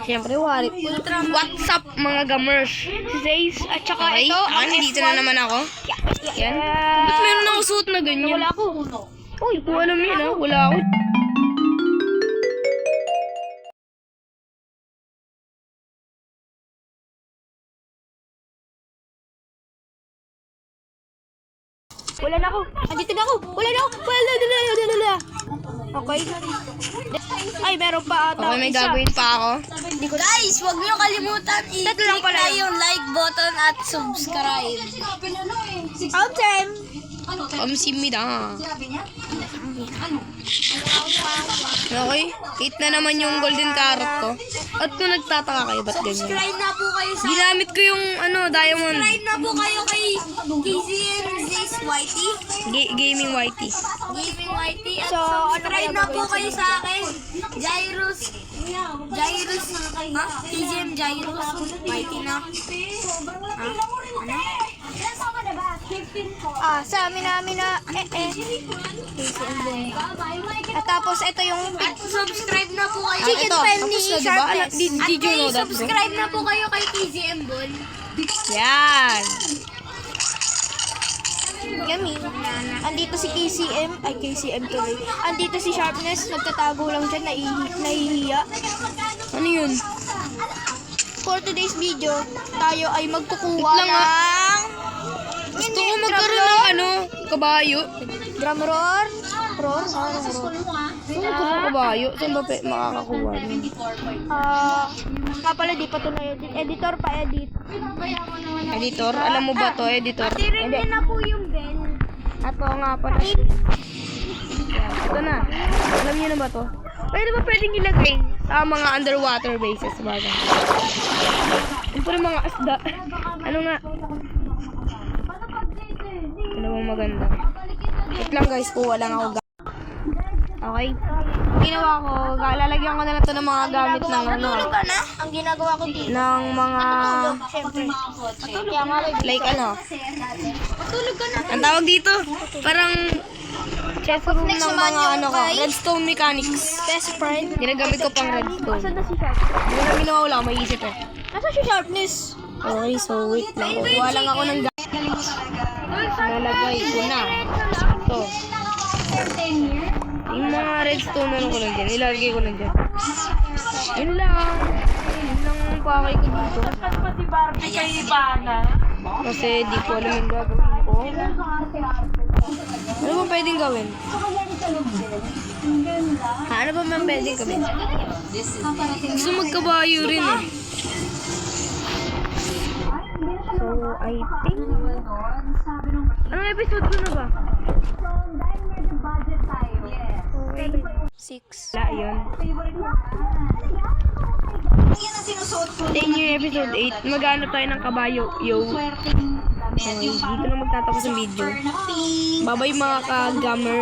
Siyempre, what's up mga gamers? Si Zays, at saka ito, ang dito na naman ako. Yan. Ba't meron ako suot na ganyan? Wala ako. Uy, kung alam yun ha, wala ako. Wala na ako. Andito na ako. Wala na ako. Wala. Okay. Ay, meron pa ata. Okay, may gagawin pa ako. Guys, huwag niyo kalimutan i-click na yung like button at subscribe. Outtime! Kamsimida. Okay, 8 na naman yung golden carrot ko. At kung nagtataka kayo, ba't ganyan? Subscribe na po kayo sa... Ginamit ko yung diamond. Subscribe na po kayo kay KZMZ's Whitey. Gaming Whitey. Gaming Whitey. At subscribe na po kayo sa akin. Jairus. KZM Jairus. Whitey na. Sa amin na At tapos ito yung At subscribe na po kayo. chicken pen ni Sharpness. Did you know that? Subscribe na po kayo kay KZM Ball. Yan. Yummy. Andito si KCM tuloy. Andito si Sharpness, nagtatago lang dyan, nahihiya. Ano yun? For today's video, tayo ay magkukuha Wait lang, ng... Gusto ko magkaroon ng kabayo. Drum roar? Roar? Gusto ko kabayo. Saan ba makakakuha nun? Pala di pa ito na editor pa edit. Editor? Alam mo ba to, editor? Tirin na po yung bell. Ato nga pala. Ito na. Alam niyo na ba to? Pwede ba pwedeng ilagay sa mga underwater bases? Bagay. Yung pala mga asda. Ano nga? Ano bang maganda? Wait lang guys, kuha lang ako. Okay. Ginawa ko, lalagyan ko na lang to ng mga gamit ng Natulog ka na? Ang ginagawa ko dito. ng mga Siyempre. Kaya nga like Natulog ka na. ang tawag dito, parang chess room Next ng naman mga yung kay redstone mechanics. Best friend. Ginagamit ko pang redstone. Nasaan na si Sharpness? Hindi na ginawa, wala akong maisip eh. Nasaan si Sharpness? Okay, so wait lang. Kuha lang ako ng lalagay ko na. Ito. Yung mga redstone na ko lang dyan. Ilalagay ko lang dyan. Yun lang. Yun lang ang pakay ko dito. Kasi di ko alam yung gagawin ko. Ano ba pwedeng gawin? Ano ba man pwedeng gawin? Gusto magkabayo rin eh. So, I think... Anong episode ko na ba? 6. Wala yun. 10 yung episode 8. Mag-ano tayo ng kabayo. Yo. Okay, dito na magtatapos ang video. Bye-bye mga ka-gammer.